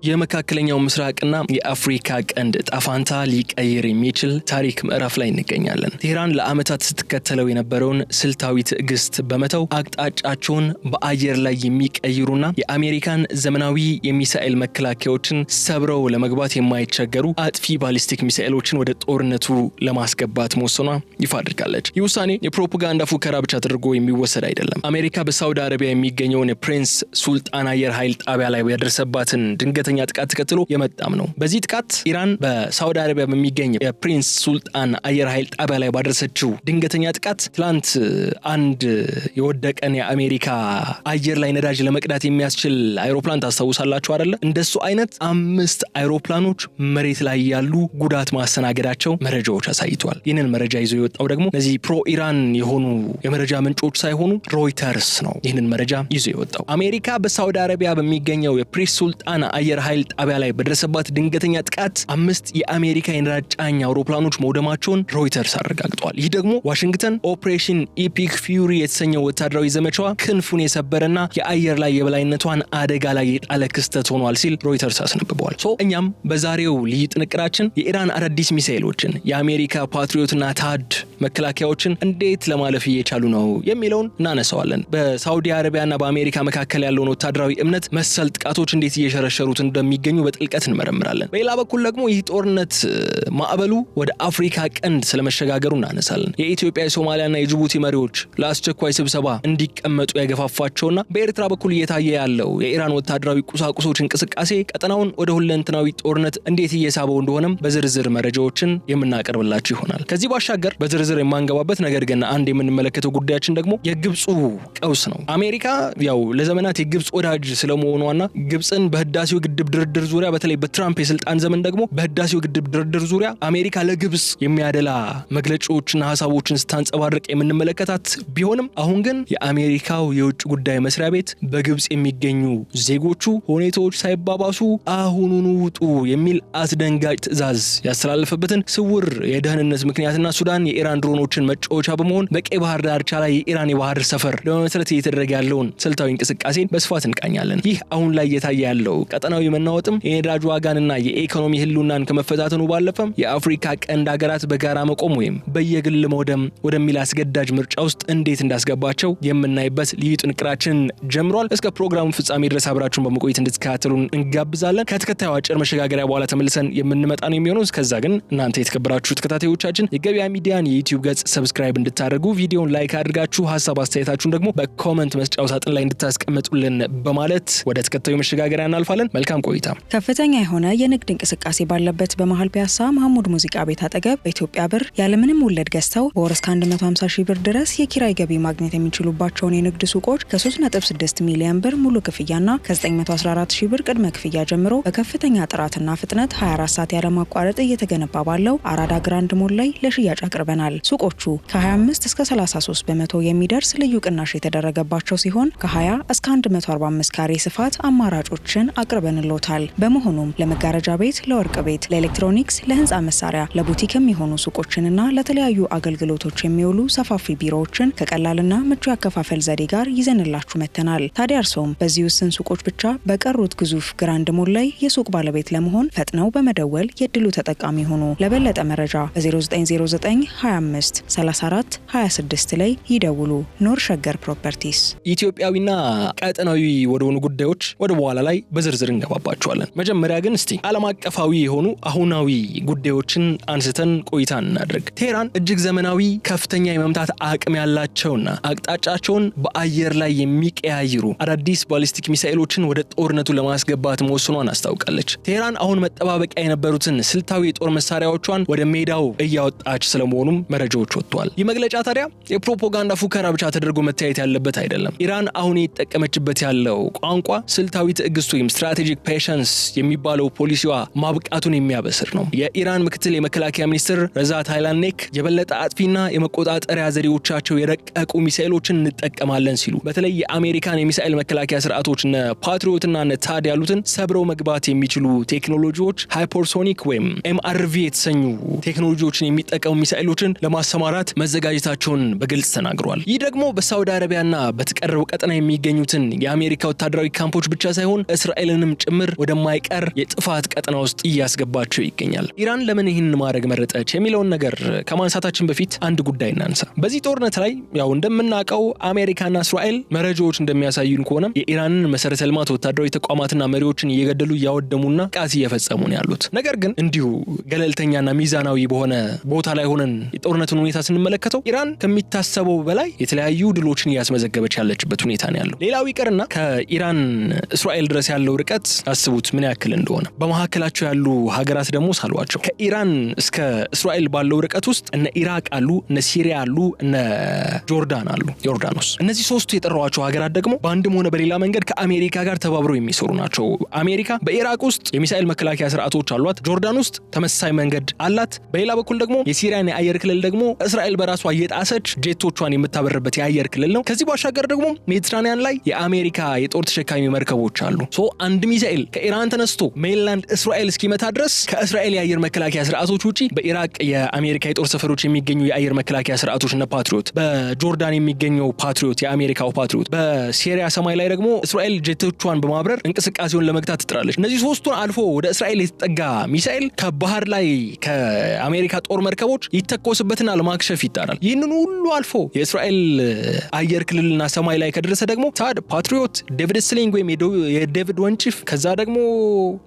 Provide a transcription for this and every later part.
የመካከለኛው ምስራቅና የአፍሪካ ቀንድ ጣፋንታ ሊቀይር የሚችል ታሪክ ምዕራፍ ላይ እንገኛለን። ቴህራን ለዓመታት ስትከተለው የነበረውን ስልታዊ ትዕግስት በመተው አቅጣጫቸውን በአየር ላይ የሚቀይሩና የአሜሪካን ዘመናዊ የሚሳኤል መከላከያዎችን ሰብረው ለመግባት የማይቸገሩ አጥፊ ባሊስቲክ ሚሳኤሎችን ወደ ጦርነቱ ለማስገባት መወሰኗ ይፋ አድርጋለች። ይህ ውሳኔ የፕሮፓጋንዳ ፉከራ ብቻ ተደርጎ የሚወሰድ አይደለም። አሜሪካ በሳውዲ አረቢያ የሚገኘውን የፕሪንስ ሱልጣን አየር ኃይል ጣቢያ ላይ ያደረሰባትን ድንገተኛ ጥቃት ተከትሎ የመጣም ነው። በዚህ ጥቃት ኢራን በሳውዲ አረቢያ በሚገኘው የፕሪንስ ሱልጣን አየር ኃይል ጣቢያ ላይ ባደረሰችው ድንገተኛ ጥቃት ትላንት አንድ የወደቀን የአሜሪካ አየር ላይ ነዳጅ ለመቅዳት የሚያስችል አይሮፕላን ታስታውሳላችሁ አይደለ? እንደሱ አይነት 5 አይሮፕላኖች መሬት ላይ ያሉ ጉዳት ማስተናገዳቸው መረጃዎች አሳይቷል። ይህንን መረጃ ይዞ የወጣው ደግሞ እነዚህ ፕሮ ኢራን የሆኑ የመረጃ ምንጮች ሳይሆኑ ሮይተርስ ነው። ይህንን መረጃ ይዞ የወጣው አሜሪካ በሳውዲ አረቢያ በሚገኘው የፕሪንስ ሱልጣን አየር ኃይል ጣቢያ ላይ በደረሰባት ድንገተኛ ጥቃት 5 የአሜሪካ የነዳጅ ጫኝ አውሮፕላኖች መውደማቸውን ሮይተርስ አረጋግጧል። ይህ ደግሞ ዋሽንግተን ኦፕሬሽን ኢፒክ ፊውሪ የተሰኘው ወታደራዊ ዘመቻዋ ክንፉን የሰበረና የአየር ላይ የበላይነቷን አደጋ ላይ የጣለ ክስተት ሆኗል ሲል ሮይተርስ አስነብቧል። እኛም በዛሬው ልዩ ጥንቅራችን የኢራን አዳዲስ ሚሳኤሎችን የአሜሪካ ፓትሪዮትና ታድ መከላከያዎችን እንዴት ለማለፍ እየቻሉ ነው የሚለውን እናነሳዋለን። በሳውዲ አረቢያና በአሜሪካ መካከል ያለውን ወታደራዊ እምነት መሰል ጥቃቶች እንዴት እየሸረሸሩት እንደሚገኙ በጥልቀት እንመረምራለን። በሌላ በኩል ደግሞ ይህ ጦርነት ማዕበሉ ወደ አፍሪካ ቀንድ ስለመሸጋገሩ እናነሳለን። የኢትዮጵያ የሶማሊያና የጅቡቲ መሪዎች ለአስቸኳይ ስብሰባ እንዲቀመጡ ያገፋፋቸውና በኤርትራ በኩል እየታየ ያለው የኢራን ወታደራዊ ቁሳቁሶች እንቅስቃሴ ቀጠናውን ወደ ሁለንተናዊ ጦርነት እንዴት እየሳበው እንደሆነም በዝርዝር መረጃዎችን የምናቀርብላችሁ ይሆናል። ከዚህ ባሻገር በዝርዝር የማንገባበት ነገር ግን አንድ የምንመለከተው ጉዳያችን ደግሞ የግብፁ ቀውስ ነው። አሜሪካ ያው ለዘመናት የግብፅ ወዳጅ ስለመሆኗና ግብፅን በህዳሴው ግድብ ድርድር ዙሪያ በተለይ በትራምፕ የስልጣን ዘመን ደግሞ በህዳሴው ግድብ ድርድር ዙሪያ አሜሪካ ለግብፅ የሚያደላ መግለጫዎችና ሀሳቦችን ስታንጸባርቅ የምንመለከታት ቢሆንም አሁን ግን የአሜሪካው የውጭ ጉዳይ መስሪያ ቤት በግብፅ የሚገኙ ዜጎቹ ሁኔታዎች ሳይባባሱ አሁኑኑ ውጡ የሚል አስደንጋጭ ትዕዛዝ ያስተላለፈበትን ስውር የደህንነት ምክንያትና ሱዳን የኢራን ድሮኖችን መጫወቻ በመሆን በቀይ ባህር ዳርቻ ላይ የኢራን የባህር ሰፈር ለመመስረት እየተደረገ ያለውን ስልታዊ እንቅስቃሴን በስፋት እንቃኛለን። ይህ አሁን ላይ እየታየ ያለው ቀጠናዊ መናወጥም የነዳጅ ዋጋንና የኢኮኖሚ ህልውናን ከመፈታተኑ ባለፈም የአፍሪካ ቀንድ ሀገራት በጋራ መቆም ወይም በየግል መውደም ወደሚል አስገዳጅ ምርጫ ውስጥ እንዴት እንዳስገባቸው የምናይበት ልዩ ጥንቅራችን ጀምሯል። እስከ ፕሮግራሙ ፍጻሜ ድረስ አብራችሁን በመቆየት እንድትከታተሉን እንጋብዛለን። ከተከታዩ አጭር መሸጋገሪያ በኋላ ተመልሰን የምንመጣ ነው የሚሆነው። እስከዛ ግን እናንተ የተከበራችሁ ተከታታዮቻችን የገበያ ሚዲያን የዩቲዩብ ገጽ ሰብስክራይብ እንድታደርጉ፣ ቪዲዮን ላይክ አድርጋችሁ ሀሳብ አስተያየታችሁን ደግሞ በኮሜንት መስጫው ሳጥን ላይ እንድታስቀምጡልን በማለት ወደ ተከታዩ መሸጋገሪያ እናልፋለን። መልካም ቆይታ። ከፍተኛ የሆነ የንግድ እንቅስቃሴ ባለበት በመሃል ፒያሳ መሐሙድ ሙዚቃ ቤት አጠገብ በኢትዮጵያ ብር ያለምንም ወለድ ገዝተው በወር እስከ 150 ሺህ ብር ድረስ የኪራይ ገቢ ማግኘት የሚችሉባቸውን የንግድ ሱቆች ከ3.6 ሚሊዮን ብር ሙሉ ክፍያና ከ914 ሺህ ብር ቅድመ ክፍያ ጀምሮ በከፍተኛ ጥራትና ፍጥነት 24 ሰዓት ያለማቋረጥ እየተገነባ ባለው አራዳ ግራንድ ሞል ላይ ለሽያጭ አቅርበናል። ሱቆቹ ከ25 እስከ 33 በመቶ የሚደርስ ልዩ ቅናሽ የተደረገባቸው ሲሆን ከ20 እስከ 145 ካሬ ስፋት አማራጮችን አቅርበንሎታል። በመሆኑም ለመጋረጃ ቤት፣ ለወርቅ ቤት፣ ለኤሌክትሮኒክስ፣ ለህንፃ መሳሪያ፣ ለቡቲክ የሚሆኑ ሱቆችንና ለተለያዩ አገልግሎቶች የሚውሉ ሰፋፊ ቢሮዎችን ከቀላልና ምቹ ያከፋፈል ዘዴ ጋር ይዘንላችሁ መተናል። ታዲያ እርሶም በዚህ ውስን ሱቆች ብቻ በቀሩት ግዙፍ ግራንድ ሞል ላይ የሱቅ ባለቤት ለመሆን ፈጥነው በመደወል የድሉ ተጠቃሚ ሆኑ። ለበለጠ መረጃ በ0909 25 34 26 ላይ ይደውሉ። ኖር ሸገር ፕሮፐርቲስ። ኢትዮጵያዊና ቀጠናዊ ወደሆኑ ጉዳዮች ወደ በኋላ ላይ በዝርዝር እንገባባቸዋለን። መጀመሪያ ግን እስቲ ዓለም አቀፋዊ የሆኑ አሁናዊ ጉዳዮችን አንስተን ቆይታ እናድርግ። ቴህራን እጅግ ዘመናዊ ከፍተኛ የመምታት አቅም ያላቸውና አቅጣጫቸውን በአየር ላይ የሚቀያይሩ አዳዲስ ባሊስቲክ ሚሳኤሎችን ወደ ጦርነቱ ለማስገባት መወሰኗን አስታውቃለች። ቴህራን አሁን መጠባበቂያ የነበሩትን ስልታዊ የጦር መሳሪያዎቿን ወደ ሜዳው እያወጣች ስለመሆኑም መረጃዎች ወጥቷል። ይህ መግለጫ ታዲያ የፕሮፓጋንዳ ፉከራ ብቻ ተደርጎ መታየት ያለበት አይደለም። ኢራን አሁን የተጠቀመችበት ያለው ቋንቋ ስልታዊ ትዕግስት ወይም ስትራቴጂክ ፔሸንስ የሚባለው ፖሊሲዋ ማብቃቱን የሚያበስር ነው። የኢራን ምክትል የመከላከያ ሚኒስትር ረዛ ታይላኔክ የበለጠ አጥፊና የመቆጣጠሪያ ዘዴዎቻቸው የረቀቁ ሚሳኤሎችን እንጠቀማለን ሲሉ በተለይ የአሜሪካን የሚሳኤል መከላከያ ስርዓቶች እነ ፓትሪዮትና እነ ታድ ያሉትን ሰብረው መግባት የሚችሉ ቴክኖሎጂዎች ሃይፐርሶኒክ ወይም ኤምአርቪ የተሰኙ ቴክኖሎጂዎችን የሚጠቀሙ ሚሳኤሎችን ለማሰማራት መዘጋጀታቸውን በግልጽ ተናግረዋል። ይህ ደግሞ በሳውዲ አረቢያና በተቀረው ቀጠና የሚገኙትን የአሜሪካ ወታደራዊ ካምፖች ብቻ ሳይሆን እስራኤልንም ጭምር ወደማይቀር የጥፋት ቀጠና ውስጥ እያስገባቸው ይገኛል። ኢራን ለምን ይህን ማድረግ መረጠች የሚለውን ነገር ከማንሳታችን በፊት አንድ ጉዳይ እናንሳ። በዚህ ጦርነት ላይ ያው እንደምናውቀው አሜሪካና እስራኤል መረጃዎች እንደሚያሳዩን ከሆነ የኢራንን መሰረተ ልማት ወታደራዊ ተቋማትና መሪዎችን እየገደሉ እያወደሙና ጥቃት እየፈጸሙ ነው ያሉት። ነገር ግን እንዲሁ ገለልተኛና ሚዛናዊ በሆነ ቦታ ላይ ሆነን የጦርነቱን ሁኔታ ስንመለከተው ኢራን ከሚታሰበው በላይ የተለያዩ ድሎችን እያስመዘገበች ያለችበት ሁኔታ ነው ያለው። ሌላው ይቀርና ከኢራን እስራኤል ድረስ ያለው ርቀት አስቡት ምን ያክል እንደሆነ። በመካከላቸው ያሉ ሀገራት ደግሞ ሳሏቸው ከኢራን እስከ እስራኤል ባለው ርቀት ውስጥ እነ ኢራቅ አሉ፣ እነ ሲሪያ አሉ፣ እነ ጆርዳን አሉ፣ ዮርዳኖስ። እነዚህ ሶስቱ የጠራዋቸው ሀገራት ደግሞ በአንድም ሆነ በሌላ መንገድ ከአሜሪካ ጋር ተባብረው የሚሰሩ ናቸው። አሜሪካ በኢራቅ ውስጥ የሚሳኤል መከላከያ ስርዓቶች አሏት። ጆርዳን ውስጥ ተመሳሳይ መንገድ አላት። በሌላ በኩል ደግሞ የሲሪያን የአየር ክልል ደግሞ እስራኤል በራሷ እየጣሰች ጄቶቿን የምታበርበት የአየር ክልል ነው። ከዚህ ባሻገር ደግሞ ሜዲትራኒያን ላይ የአሜሪካ የጦር ተሸካሚ መርከቦች አሉ። አንድ ሚሳኤል ከኢራን ተነስቶ ሜንላንድ እስራኤል እስኪመታ ድረስ ከእስራኤል የአየር መከላከያ ስርዓቶች ውጪ በኢራቅ የአሜሪካ የጦር ሰፈሮች የሚገኙ የአየር መከላከያ ስርዓቶች እና ፓትሪዮት፣ በጆርዳን የሚገኘው ፓትሪዮት የአሜሪካው ፓትሪዮት፣ በሲሪያ ሰማይ ላይ ደግሞ እስራኤል ጄቶቿን በማብረር እንቅስቃሴውን ለመግታት ትጥራለች። እነዚህ ሶስቱን አልፎ ወደ እስራኤል የተጠጋ ሚሳኤል ከባህር ላይ ከአሜሪካ ጦር መርከቦች ይተኮስበትና ለማክሸፍ ይጣራል። ይህንን ሁሉ አልፎ የእስራኤል አየር ክልልና ሰማይ ላይ ከደረሰ ደግሞ ታድ ፓትሪዮት፣ ዴቪድ ስሊንግ ወይም የዴቪድ ወንጭፍ፣ ከዛ ደግሞ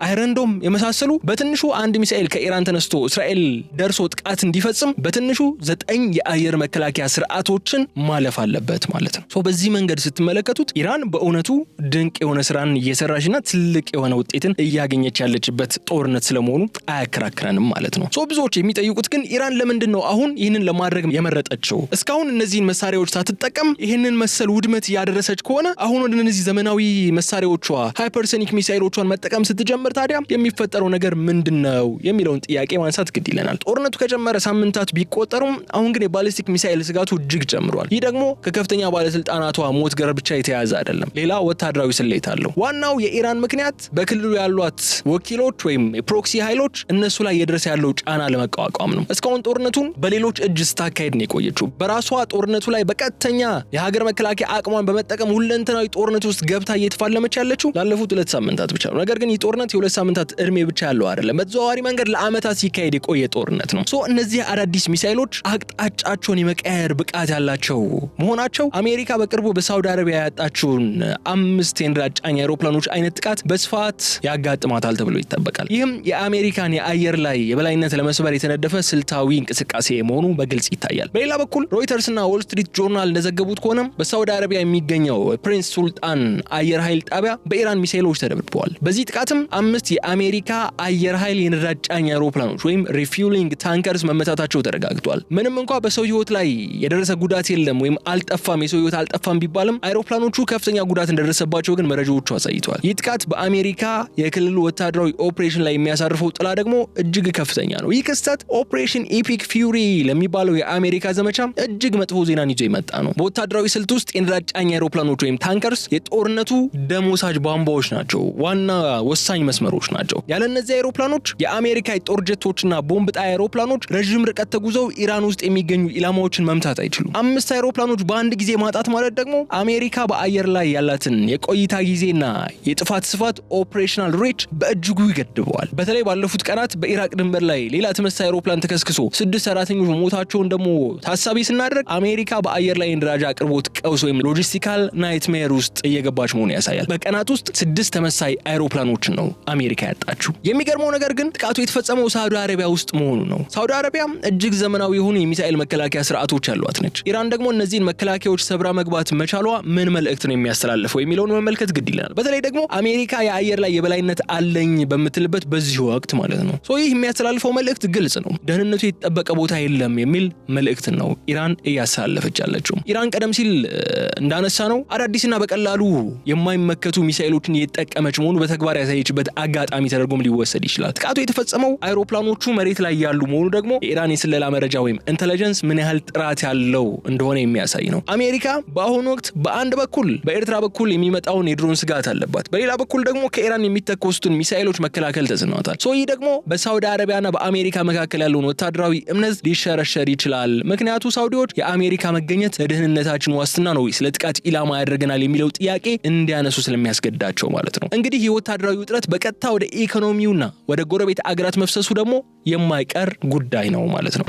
አይረንዶም የመሳሰሉ በትንሹ አንድ ሚሳኤል ከኢራን ተነስቶ እስራኤል ደርሶ ጥቃት እንዲፈጽም በትንሹ 9 የአየር መከላከያ ስርዓቶችን ማለፍ አለበት ማለት ነው። በዚህ መንገድ ስትመለከቱት ኢራን በእውነቱ ድንቅ የሆነ ስራን እየሰራችና ትልቅ የሆነ ውጤትን እያገኘች ያለችበት ጦርነት ስለመሆኑ አያከራክረንም ማለት ነው። ብዙዎች የሚጠይቁት ግን ኢራን ለምንድን ነው አሁን ይህንን ለማድረግ የመረጠችው? እስካሁን እነዚህን መሳሪያዎች ሳትጠቀም ይህንን መሰል ውድመት ያደረሰች ከሆነ አሁን ወደ እነዚህ ዘመናዊ መሳሪያዎቿ ሃይፐርሶኒክ ሚሳኤሎቿን መጠቀም ስትጀምር ታዲያ የሚፈጠረው ነገር ምንድነው የሚለውን ጥያቄ ማንሳት ግድ ይለናል። ጦርነቱ ከጀመረ ሳምንታት ቢቆጠሩም አሁን ግን የባሊስቲክ ሚሳኤል ስጋቱ እጅግ ጨምሯል። ይህ ደግሞ ከከፍተኛ ባለስልጣናቷ ሞት ጋር ብቻ የተያያዘ አይደለም፣ ሌላ ወታደራዊ ስሌት አለው። ዋናው የኢራን ምክንያት በክልሉ ያሏት ወኪሎች ወይም የፕሮክሲ ኃይሎች እነሱ ላይ የደረሰ ያለው ጫና ለመቋቋም ነው። እስካሁን ጦርነቱን በሌሎች እጅ ስታካሄድ ነው የቆየችው። በራሷ ጦርነቱ ላይ በቀጥተኛ የሀገር መከላከያ አቅሟን በመጠቀም ሁለንተናዊ ጦርነት ውስጥ ገብታ እየተፋለመች ያለችው ላለፉት 2 ሳምንታት ብቻ ነው። ነገር ግን ይህ ጦርነት የ2 ሳምንታት እድሜ ብቻ ያለው አይደለም። በተዘዋዋሪ መንገድ ለአመታት ሲካሄድ የቆየ ጦርነት ነው። እነዚህ አዳዲስ ሚሳኤሎች አቅጣጫቸውን የመቀየር ብቃት ያላቸው መሆናቸው አሜሪካ በቅርቡ በሳውዲ አረቢያ ያጣችውን 5 የነዳጅ ጫኝ አውሮፕላኖች አይነት ጥቃት በስፋት ያጋጥማታል ተብሎ ይጠበቃል። ይህም የአሜሪካን የአየር ላይ የበላይነት ለመስበር የተነደፈ ስልታዊ እንቅስቃሴ መሆኑ በግልጽ ይታያል። በሌላ በኩል ሮይተርስና ዎል ስትሪት ጆርናል እንደዘገቡት ከሆነ በሳውዲ አረቢያ የሚገኘው ፕሪንስ ሱልጣን አየር ኃይል ጣቢያ በኢራን ሚሳኤሎች ተደብድበዋል። በዚህ ጥቃትም 5 የአሜሪካ አየር ኃይል የነዳጅ ጫኝ አውሮፕላኖች ወይም ሪፊውሊንግ ታንከርስ መመታታቸው ተረጋግጧል። ምንም እንኳ በሰው ህይወት ላይ የደረሰ ጉዳት የለም ወይም አልጠፋም፣ የሰው ህይወት አልጠፋም ቢባልም አይሮፕላኖቹ ከፍተኛ ጉዳት እንደደረሰባቸው ግን መረጃዎቹ አሳይተዋል። ይህ ጥቃት በአሜሪካ የክልሉ ወታደራዊ ኦፕሬሽን ላይ የሚያሳርፈው ጥላ ደግሞ እጅግ ከፍተኛ ነው። ይህ ክስተት ኦፕሬሽን ኢፒክ ፊውሪ ለሚባለው የአሜሪካ ዘመቻ እጅግ መጥፎ ዜናን ይዞ የመጣ ነው። በወታደራዊ ስልት ውስጥ የነዳጅ ጫኝ አይሮፕላኖች ወይም ታንከርስ የጦርነቱ ደሞሳጅ ቧንቧዎች ናቸው፣ ዋና ወሳኝ መስመሮች ናቸው። ያለ እነዚህ አይሮፕላኖች የአሜሪካ የጦር ጀቶችና ቦምብ ጣይ አይሮፕላኖች ረዥም ርቀት ተጉዘው ኢራን ውስጥ የሚገኙ ኢላማዎችን መምታት አይችሉም። 5 አይሮፕላኖች በአንድ ጊዜ ማጣት ማለት ደግሞ አሜሪካ በአየር ላይ ያላትን የቆይታ ጊዜና የጥፋት ስፋት ኦፕሬሽናል ሬንጅ በእጅጉ ይገድበዋል። በተለይ ባለፉት ቀናት በኢራቅ ድንበር ላይ ሌላ ተመሳሳይ አይሮፕላን ተከስክሶ 6 ሰራተኞች ሞታቸውን ደግሞ ታሳቢ ስናደርግ አሜሪካ በአየር ላይ የነዳጅ አቅርቦት ቀውስ ወይም ሎጂስቲካል ናይትሜር ውስጥ እየገባች መሆኑን ያሳያል። በቀናት ውስጥ 6 ተመሳሳይ አይሮፕላኖችን ነው አሜሪካ ያጣችው። የሚገርመው ነገር ግን ጥቃቱ የተፈጸመው ሳውዲ አረቢያ ውስጥ መሆኑ ነው። ሳውዲ አረቢያ እጅግ ዘመናዊ የሆኑ የሚሳኤል መከላከያ ስርዓቶች ያሏት ነች። ኢራን ደግሞ እነዚህን መከላከያዎች ሰብራ መግባት መቻሏ ምን መልእክት ነው የሚያስተላልፈው የሚለውን መመልከት ግድ ይለናል። በተለይ ደግሞ አሜሪካ የአየር ላይ የበላይነት አለኝ በምትልበት በዚህ ወቅት ማለት ነው። ይህ የሚያስተላልፈው መልእክት ግልጽ ነው። ደህንነቱ የተጠበቀ ቦታ የለም የሚል መልእክት ነው ኢራን እያስተላለፈች ያለችው። ኢራን ቀደም ሲል እንዳነሳ ነው አዳዲስና በቀላሉ የማይመከቱ ሚሳኤሎችን እየተጠቀመች መሆኑ በተግባር ያሳየችበት አጋጣሚ ተደርጎም ሊወሰድ ይችላል። ጥቃቱ የተፈጸመው አይሮፕላኖቹ መሬት ላይ ያሉ መሆኑ ደግሞ የኢራን የስለላ መረጃ ወይም ኢንተለጀንስ ምን ያህል ጥራት ያለው እንደሆነ የሚያሳይ ነው። አሜሪካ በአሁኑ ወቅት በአንድ በኩል በኤርትራ በኩል የሚመጣውን የድሮን ስጋት አለባት፣ በሌላ በኩል ደግሞ ከኢራን የሚተኮሱትን ሚሳኤሎች መከላከል ተስኗታል። ይህ ደግሞ በሳውዲ አረቢያና በአሜሪካ መካከል ያለውን ወታደራዊ እምነት ሊሸረሸር ይችላል። ምክንያቱ ሳውዲዎች የአሜሪካ መገኘት ለደህንነታችን ዋስትና ነው ወይስ ለጥቃት ኢላማ ያደርገናል የሚለው ጥያቄ እንዲያነሱ ስለሚያስገድዳቸው ማለት ነው። እንግዲህ የወታደራዊ ውጥረት በቀጥታ ወደ ኢኮኖሚውና ወደ ጎረቤት አገራት መፍሰሱ ደግሞ የማይቀር ጉዳይ ነው ማለት ነው።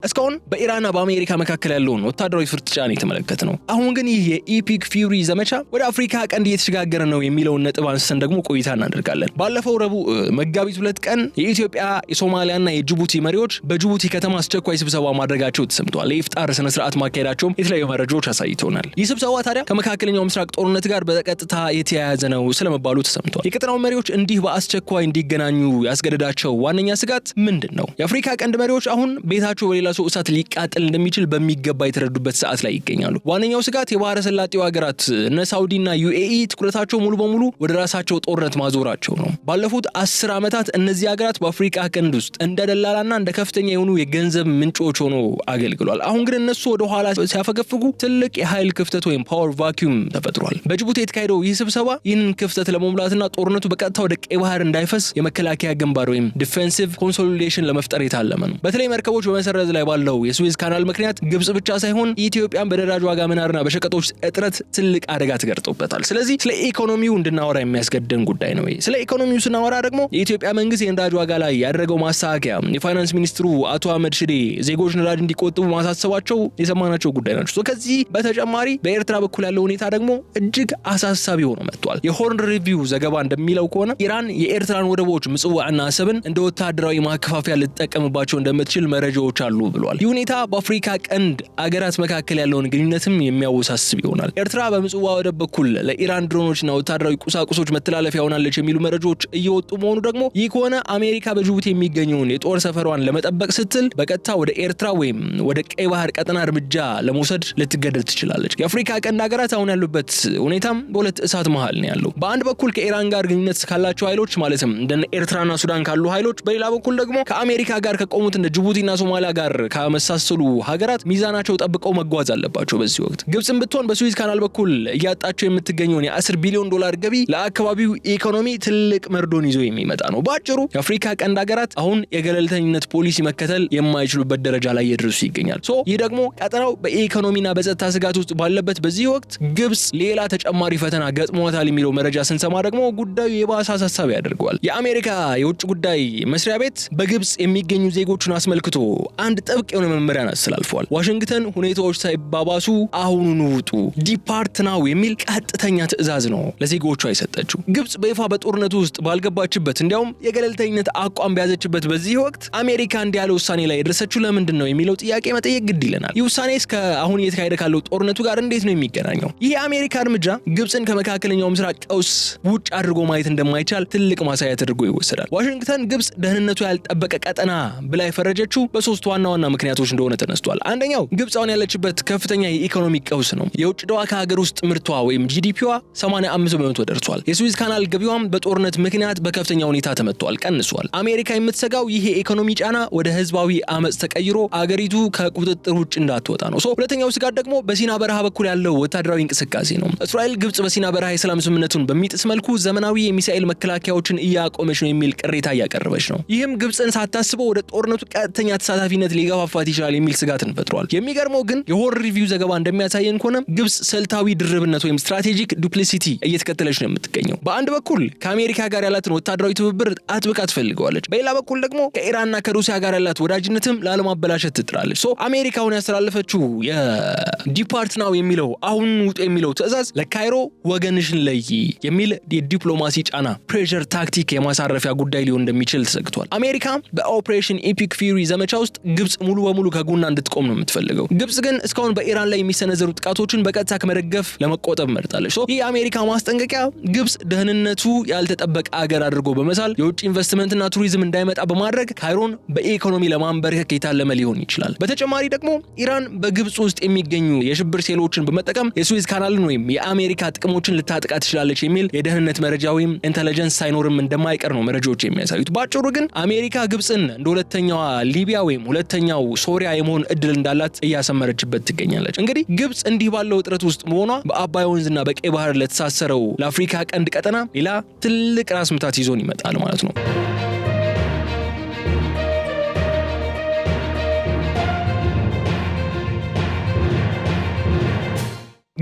እስካሁን በኢራንና በአሜሪካ መካከል ያለውን ወታደራዊ ፍጥጫን የተመለከትነው። አሁን ግን ይህ የኢፒክ ፊውሪ ዘመቻ ወደ አፍሪካ ቀንድ እየተሸጋገረ ነው የሚለውን ነጥብ አንስተን ደግሞ ቆይታ እናደርጋለን። ባለፈው ረቡዕ መጋቢት 2 ቀን የኢትዮጵያ የሶማሊያና የጅቡቲ መሪዎች በጅቡቲ ከተማ አስቸኳይ ስብሰባ ማድረጋቸው ተሰምቷል። የኢፍጣር ስነ ስርዓት ማካሄዳቸውም የተለያዩ መረጃዎች አሳይተውናል። ይህ ስብሰባ ታዲያ ከመካከለኛው ምስራቅ ጦርነት ጋር በቀጥታ የተያያዘ ነው ስለመባሉ ተሰምቷል። የቀጠናው መሪዎች እንዲህ በአስቸኳይ እንዲገናኙ ያስገደዳቸው ዋነኛ ስጋት ምንድን ነው? የአፍሪካ ቀንድ መሪዎች አሁን ቤታቸው በሌላ ሰው እሳት ሊቃጠል እንደሚችል በሚገባ የተረዱበት ሰዓት ላይ ይገኛሉ። ዋነኛው ስጋት የባህረ ሰላጤው ሀገራት እነ ሳውዲና ዩኤኢ ትኩረታቸው ሙሉ በሙሉ ወደ ራሳቸው ጦርነት ማዞራቸው ነው። ባለፉት 10 ዓመታት እነዚህ ሀገራት በአፍሪካ ቀንድ ውስጥ እንደ ደላላና እንደ ከፍተኛ የሆኑ የገንዘብ ምንጮች ሆኖ አገልግሏል። አሁን ግን እነሱ ወደ ኋላ ሲያፈገፍጉ ትልቅ የኃይል ክፍተት ወይም ፓወር ቫኪዩም ተፈጥሯል። በጅቡቲ የተካሄደው ይህ ስብሰባ ይህንን ክፍተት ለመሙላትና ጦርነቱ በቀጥታ ወደ ቀይ ባህር እንዳይፈስ የመከላከያ ግንባር ወይም ዲፌንሲቭ ኮንሶሊዴሽን ለመፍጠር የታለመ ነው። በተለይ መርከቦች በመሰረዝ ላይ ባለው የስዌዝ ካናል ምክንያት ግብጽ ብቻ ሳይሆን ኢትዮጵያን በነዳጅ ዋጋ መናርና በሸቀጦች እጥረት ትልቅ አደጋ ተጋርጦበታል። ስለዚህ ስለ ኢኮኖሚው እንድናወራ የሚያስገድደን ጉዳይ ነው። ስለ ኢኮኖሚው ስናወራ ደግሞ የኢትዮጵያ መንግስት የነዳጅ ዋጋ ላይ ያደረገው ማስተካከያ፣ የፋይናንስ ሚኒስትሩ አቶ አህመድ ሽዴ ዜጎች ነዳጅ እንዲቆጥቡ ማሳሰባቸው የሰማናቸው ጉዳይ ናቸው። ከዚህ በተጨማሪ በኤርትራ በኩል ያለው ሁኔታ ደግሞ እጅግ አሳሳቢ ሆኖ መጥቷል። የሆርን ሪቪው ዘገባ እንደሚለው ከሆነ ኢራን የኤርትራን ወደቦች ምጽዋዕና አሰብን እንደ ወታደራዊ ማከፋፈያ ልትጠቀምባቸው እንደምትችል መረጃዎች አሉ ብሏል። ይህ ሁኔታ በአፍሪካ ቀንድ አገራት መካከል ያለውን ግንኙነትም የሚያወሳስብ ይሆናል። ኤርትራ በምጽዋ ወደብ በኩል ለኢራን ድሮኖችና ወታደራዊ ቁሳቁሶች መተላለፊያ ሆናለች የሚሉ መረጃዎች እየወጡ መሆኑ ደግሞ ይህ ከሆነ አሜሪካ በጅቡቲ የሚገኘውን የጦር ሰፈሯን ለመጠበቅ ስትል በቀጥታ ወደ ኤርትራ ወይም ወደ ቀይ ባህር ቀጠና እርምጃ ለመውሰድ ልትገደድ ትችላለች። የአፍሪካ ቀንድ አገራት አሁን ያሉበት ሁኔታም በሁለት እሳት መሃል ነው ያለው። በአንድ በኩል ከኢራን ጋር ግንኙነት ካላቸው ኃይሎች ማለትም እንደ ኤርትራና ሱዳን ካሉ ኃይሎች፣ በሌላ በኩል ደግሞ ከአሜሪካ ጋር ከቆሙት እንደ ጅቡቲና ሶማሊያ ጋር ከመሳሰሉ ሀገራት ሚዛናቸው ጠብቀው መጓዝ አለባቸው። በዚህ ወቅት ግብጽም ብትሆን በስዊዝ ካናል በኩል እያጣቸው የምትገኘውን የ$10 ቢሊዮን ገቢ ለአካባቢው ኢኮኖሚ ትልቅ መርዶን ይዞ የሚመጣ ነው። በአጭሩ የአፍሪካ ቀንድ ሀገራት አሁን የገለልተኝነት ፖሊሲ መከተል የማይችሉበት ደረጃ ላይ እየደረሱ ይገኛል። ይህ ደግሞ ቀጠናው በኢኮኖሚና በጸጥታ ስጋት ውስጥ ባለበት በዚህ ወቅት ግብጽ ሌላ ተጨማሪ ፈተና ገጥሟታል የሚለው መረጃ ስንሰማ ደግሞ ጉዳዩ የባሰ አሳሳቢ ያደርገዋል። የአሜሪካ የውጭ ጉዳይ መስሪያ ቤት በግብጽ የሚገኙ ዜጎችን አስመልክቶ አንድ ጥብቅ የሆነ መመሪያን አስተላልፏል። ዋሽንግተን ሁኔታዎች ሳይባባሱ አሁኑኑ ውጡ፣ ዲፓርት ናው የሚል ቀጥተኛ ትዕዛዝ ነው ለዜጎቿ የሰጠችው። ግብጽ በይፋ በጦርነቱ ውስጥ ባልገባችበት እንዲያውም የገለልተኝነት አቋም በያዘችበት በዚህ ወቅት አሜሪካ እንዲህ ያለ ውሳኔ ላይ የደረሰችው ለምንድን ነው የሚለው ጥያቄ መጠየቅ ግድ ይለናል። ይህ ውሳኔ እስከ አሁን እየተካሄደ ካለው ጦርነቱ ጋር እንዴት ነው የሚገናኘው? ይህ የአሜሪካ እርምጃ ግብጽን ከመካከለኛው ምስራቅ ቀውስ ውጭ አድርጎ ማየት እንደማይቻል ትልቅ ማሳያ ተደርጎ ይወሰዳል። ዋሽንግተን ግብጽ ደህንነቱ ያልጠበቀ ቀጠና ብላ የፈረጀችው በሶስት ዋና ምክንያቶች እንደሆነ ተነስቷል። አንደኛው ግብጽ አሁን ያለችበት ከፍተኛ የኢኮኖሚ ቀውስ ነው። የውጭ ዕዳዋ ከሀገር ውስጥ ምርቷ ወይም ጂዲፒዋ 85% ደርሷል። የስዊዝ ካናል ገቢዋም በጦርነት ምክንያት በከፍተኛ ሁኔታ ተመቷል፣ ቀንሷል። አሜሪካ የምትሰጋው ይሄ የኢኮኖሚ ጫና ወደ ህዝባዊ አመጽ ተቀይሮ አገሪቱ ከቁጥጥር ውጭ እንዳትወጣ ነው። ሁለተኛው ስጋት ደግሞ በሲና በረሃ በኩል ያለው ወታደራዊ እንቅስቃሴ ነው። እስራኤል ግብጽ በሲና በረሃ የሰላም ስምምነቱን በሚጥስ መልኩ ዘመናዊ የሚሳኤል መከላከያዎችን እያቆመች ነው የሚል ቅሬታ እያቀረበች ነው። ይህም ግብጽን ሳታስበው ወደ ጦርነቱ ቀጥተኛ ተሳታፊነት ሊገፋፋት ይችላል የሚል ስጋትን ፈጥሯል። የሚገርመው ግን የሆር ሪቪው ዘገባ እንደሚያሳየን ከሆነ ግብጽ ስልታዊ ድርብነት ወይም ስትራቴጂክ ዱፕሊሲቲ እየተከተለች ነው የምትገኘው። በአንድ በኩል ከአሜሪካ ጋር ያላትን ወታደራዊ ትብብር አጥብቃ ትፈልገዋለች። በሌላ በኩል ደግሞ ከኢራንና ከሩሲያ ጋር ያላት ወዳጅነትም ላለማበላሸት ትጥራለች። አሜሪካውን ያስተላለፈችው የዲፓርት ናው የሚለው አሁን ውጡ የሚለው ትዕዛዝ ለካይሮ ወገንሽን ለይ የሚል የዲፕሎማሲ ጫና ፕሬሸር ታክቲክ የማሳረፊያ ጉዳይ ሊሆን እንደሚችል ተሰግቷል። አሜሪካ በኦፕሬሽን ኢፒክ ፊውሪ ዘመቻ ውስጥ ግብጽ ሙሉ በሙሉ ከጎኗ እንድትቆም ነው የምትፈልገው። ግብጽ ግን እስካሁን በኢራን ላይ የሚሰነዘሩ ጥቃቶችን በቀጥታ ከመደገፍ ለመቆጠብ መርጣለች። ይህ የአሜሪካ ማስጠንቀቂያ ግብጽ ደህንነቱ ያልተጠበቀ አገር አድርጎ በመሳል የውጭ ኢንቨስትመንትና ቱሪዝም እንዳይመጣ በማድረግ ካይሮን በኢኮኖሚ ለማንበርከክ የታለመ ሊሆን ይችላል። በተጨማሪ ደግሞ ኢራን በግብጽ ውስጥ የሚገኙ የሽብር ሴሎችን በመጠቀም የስዊዝ ካናልን ወይም የአሜሪካ ጥቅሞችን ልታጥቃ ትችላለች የሚል የደህንነት መረጃ ወይም ኢንተለጀንስ ሳይኖርም እንደማይቀር ነው መረጃዎች የሚያሳዩት። ባጭሩ ግን አሜሪካ ግብጽን እንደ ሁለተኛዋ ሊቢያ ወይም ሁለተኛ ሁለተኛው ሶሪያ የመሆን እድል እንዳላት እያሰመረችበት ትገኛለች። እንግዲህ ግብጽ እንዲህ ባለው ውጥረት ውስጥ መሆኗ በአባይ ወንዝና በቀይ ባህር ለተሳሰረው ለአፍሪካ ቀንድ ቀጠና ሌላ ትልቅ ራስ ምታት ይዞን ይመጣል ማለት ነው።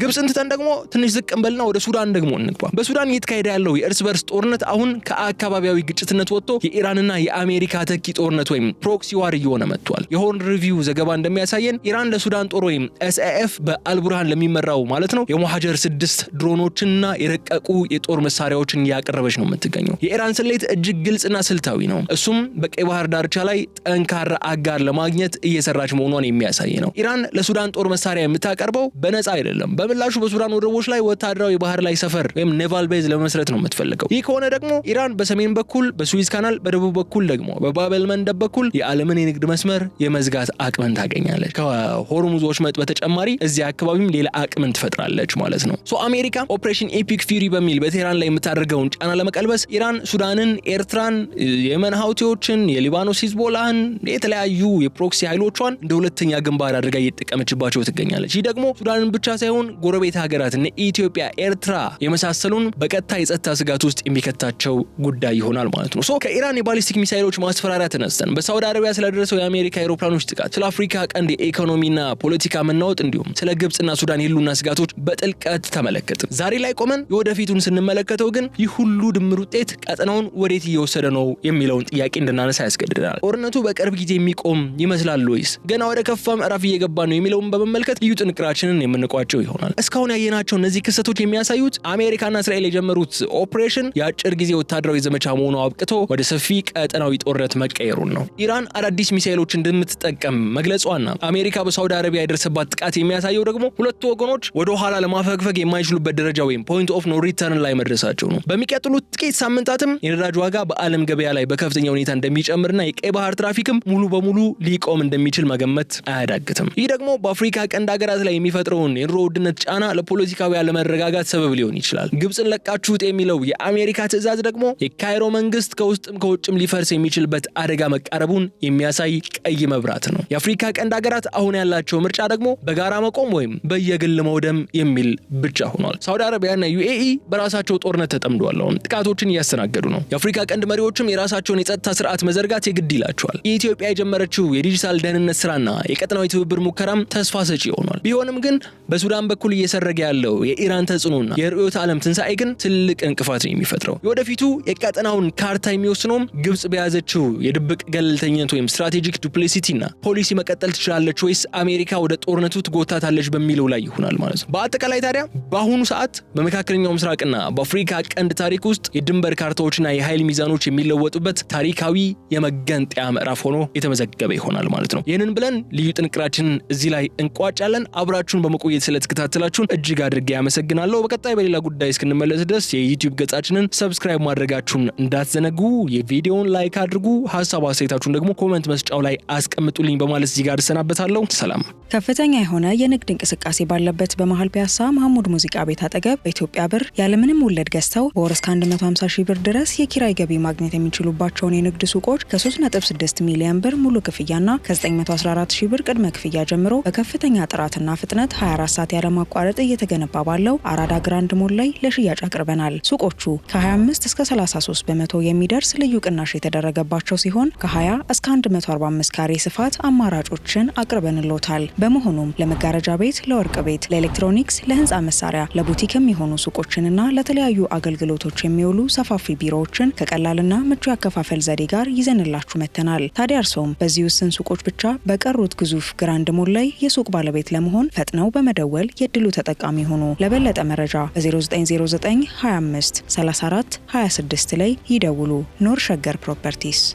ግብጽን ትተን ደግሞ ትንሽ ዝቅ እንበልና ወደ ሱዳን ደግሞ እንግባ። በሱዳን እየተካሄደ ያለው የእርስ በርስ ጦርነት አሁን ከአካባቢያዊ ግጭትነት ወጥቶ የኢራንና የአሜሪካ ተኪ ጦርነት ወይም ፕሮክሲ ዋር እየሆነ መጥቷል። የሆርን ሪቪው ዘገባ እንደሚያሳየን ኢራን ለሱዳን ጦር ወይም ኤስኤኤፍ በአልቡርሃን ለሚመራው ማለት ነው የሞሃጀር 6 ድሮኖችንና የረቀቁ የጦር መሳሪያዎችን እያቀረበች ነው የምትገኘው። የኢራን ስሌት እጅግ ግልጽና ስልታዊ ነው። እሱም በቀይ ባህር ዳርቻ ላይ ጠንካራ አጋር ለማግኘት እየሰራች መሆኗን የሚያሳይ ነው። ኢራን ለሱዳን ጦር መሳሪያ የምታቀርበው በነፃ አይደለም። በምላሹ በሱዳን ወደቦች ላይ ወታደራዊ ባህር ላይ ሰፈር ወይም ኔቫል ቤዝ ለመስረት ነው የምትፈልገው። ይህ ከሆነ ደግሞ ኢራን በሰሜን በኩል በሱዊዝ ካናል፣ በደቡብ በኩል ደግሞ በባበል መንደብ በኩል የዓለምን የንግድ መስመር የመዝጋት አቅምን ታገኛለች። ከሆርሙዝ ወሽመጥ በተጨማሪ እዚህ አካባቢም ሌላ አቅምን ትፈጥራለች ማለት ነው። አሜሪካ ኦፕሬሽን ኤፒክ ፊሪ በሚል በቴህራን ላይ የምታደርገውን ጫና ለመቀልበስ ኢራን ሱዳንን፣ ኤርትራን፣ የመን ሀውቲዎችን፣ የሊባኖስ ሂዝቦላህን፣ የተለያዩ የፕሮክሲ ኃይሎቿን እንደ ሁለተኛ ግንባር አድርጋ እየተጠቀመችባቸው ትገኛለች። ይህ ደግሞ ሱዳንን ብቻ ሳይሆን ጎረቤት ሀገራት እነ ኢትዮጵያ፣ ኤርትራ የመሳሰሉን በቀጥታ የጸጥታ ስጋት ውስጥ የሚከታቸው ጉዳይ ይሆናል ማለት ነው። ከኢራን የባሊስቲክ ሚሳይሎች ማስፈራሪያ ተነስተን በሳውዲ አረቢያ ስለደረሰው የአሜሪካ አውሮፕላኖች ጥቃት፣ ስለ አፍሪካ ቀንድ የኢኮኖሚና ፖለቲካ መናወጥ እንዲሁም ስለ ግብጽና ሱዳን የህልውና ስጋቶች በጥልቀት ተመለከትን። ዛሬ ላይ ቆመን የወደፊቱን ስንመለከተው ግን ይህ ሁሉ ድምር ውጤት ቀጠናውን ወዴት እየወሰደ ነው የሚለውን ጥያቄ እንድናነሳ ያስገድደናል። ጦርነቱ በቅርብ ጊዜ የሚቆም ይመስላል ወይስ ገና ወደ ከፋ ምዕራፍ እየገባ ነው የሚለውን በመመልከት ልዩ ጥንቅራችንን የምንቋጨው ይሆናል። እስካሁን ያየናቸው እነዚህ ክስተቶች የሚያሳዩት አሜሪካና እስራኤል የጀመሩት ኦፕሬሽን የአጭር ጊዜ ወታደራዊ ዘመቻ መሆኑ አብቅቶ ወደ ሰፊ ቀጠናዊ ጦርነት መቀየሩን ነው። ኢራን አዳዲስ ሚሳኤሎች እንደምትጠቀም መግለጿና አሜሪካ በሳውዲ አረቢያ የደረሰባት ጥቃት የሚያሳየው ደግሞ ሁለቱ ወገኖች ወደ ኋላ ለማፈግፈግ የማይችሉበት ደረጃ ወይም ፖይንት ኦፍ ኖ ሪተርን ላይ መድረሳቸው ነው። በሚቀጥሉት ጥቂት ሳምንታትም የነዳጅ ዋጋ በዓለም ገበያ ላይ በከፍተኛ ሁኔታ እንደሚጨምርና የቀይ ባህር ትራፊክም ሙሉ በሙሉ ሊቆም እንደሚችል መገመት አያዳግትም። ይህ ደግሞ በአፍሪካ ቀንድ ሀገራት ላይ የሚፈጥረውን የኑሮ ውድነት ጫና ለፖለቲካዊ አለመረጋጋት ሰበብ ሊሆን ይችላል። ግብጽን ለቃችሁት የሚለው የአሜሪካ ትዕዛዝ ደግሞ የካይሮ መንግስት ከውስጥም ከውጭም ሊፈርስ የሚችልበት አደጋ መቃረቡን የሚያሳይ ቀይ መብራት ነው። የአፍሪካ ቀንድ ሀገራት አሁን ያላቸው ምርጫ ደግሞ በጋራ መቆም ወይም በየግል መውደም የሚል ብቻ ሆኗል። ሳውዲ አረቢያና ዩኤኢ በራሳቸው ጦርነት ተጠምደዋል። ጥቃቶችን እያስተናገዱ ነው። የአፍሪካ ቀንድ መሪዎችም የራሳቸውን የጸጥታ ስርዓት መዘርጋት የግድ ይላቸዋል። የኢትዮጵያ የጀመረችው የዲጂታል ደህንነት ስራና የቀጠናዊ ትብብር ሙከራም ተስፋ ሰጪ ሆኗል። ቢሆንም ግን በሱዳን በኩል እየሰረገ ያለው የኢራን ተጽዕኖና የርዕዮተ ዓለም ትንሳኤ ግን ትልቅ እንቅፋት ነው የሚፈጥረው። የወደፊቱ የቀጠናውን ካርታ የሚወስነውም ግብጽ በያዘችው የድብቅ ገለልተኝነት ወይም ስትራቴጂክ ዱፕሊሲቲና ፖሊሲ መቀጠል ትችላለች ወይስ አሜሪካ ወደ ጦርነቱ ትጎታታለች በሚለው ላይ ይሆናል ማለት ነው። በአጠቃላይ ታዲያ በአሁኑ ሰዓት በመካከለኛው ምስራቅና በአፍሪካ ቀንድ ታሪክ ውስጥ የድንበር ካርታዎችና የኃይል ሚዛኖች የሚለወጡበት ታሪካዊ የመገንጠያ ምዕራፍ ሆኖ የተመዘገበ ይሆናል ማለት ነው። ይህንን ብለን ልዩ ጥንቅራችንን እዚህ ላይ እንቋጫለን። አብራችሁን በመቆየት ስለተከታተላችሁን እጅግ አድርጌ ያመሰግናለሁ። በቀጣይ በሌላ ጉዳይ እስክንመለስ ድረስ የዩቲዩብ ገጻችንን ሰብስክራይብ ማድረጋችሁን እንዳትዘነጉ። የቪዲዮውን ላይክ አድርጉ። ሀሳብ አስተያየታችሁን ደግሞ ኮሜንት መስጫው ላይ አስቀምጡልኝ በማለት እዚህ ጋር እሰናበታለሁ። ሰላም። ከፍተኛ የሆነ የንግድ እንቅስቃሴ ባለበት በመሃል ፒያሳ መሐሙድ ሙዚቃ ቤት አጠገብ በኢትዮጵያ ብር ያለምንም ወለድ ገዝተው በወር እስከ 150 ሺህ ብር ድረስ የኪራይ ገቢ ማግኘት የሚችሉባቸውን የንግድ ሱቆች ከ3.6 ሚሊዮን ብር ሙሉ ክፍያና ከ914 ሺህ ብር ቅድመ ክፍያ ጀምሮ በከፍተኛ ጥራትና ፍጥነት 24 ሰዓት ያለማቋረጥ እየተገነባ ባለው አራዳ ግራንድ ሞል ላይ ለሽያጭ አቅርበናል። ሱቆቹ ከ25 እስከ 33 በመቶ የሚደርስ ልዩ ቅናሽ የተደረገባቸው ሲሆን ከ20 እስከ 145 ካሬ ስፋት አማራጮችን አቅርበንሎታል። በመሆኑም ለመጋረጃ ቤት፣ ለወርቅ ቤት፣ ለኤሌክትሮኒክስ፣ ለህንፃ መሳሪያ፣ ለቡቲክ የሚሆኑ ሱቆችንና ለተለያዩ አገልግሎቶች የሚውሉ ሰፋፊ ቢሮዎችን ከቀላልና ምቹ ያከፋፈል ዘዴ ጋር ይዘንላችሁ መተናል። ታዲያ እርሶም በዚህ ውስን ሱቆች ብቻ በቀሩት ግዙፍ ግራንድ ሞል ላይ የሱቅ ባለቤት ለመሆን ፈጥነው በመደወል የድሉ ተጠቃሚ ሆኑ። ለበለጠ መረጃ በ0909 25 34 26 ላይ ይደውሉ። ኖር ሸገር ፕሮፐርቲስ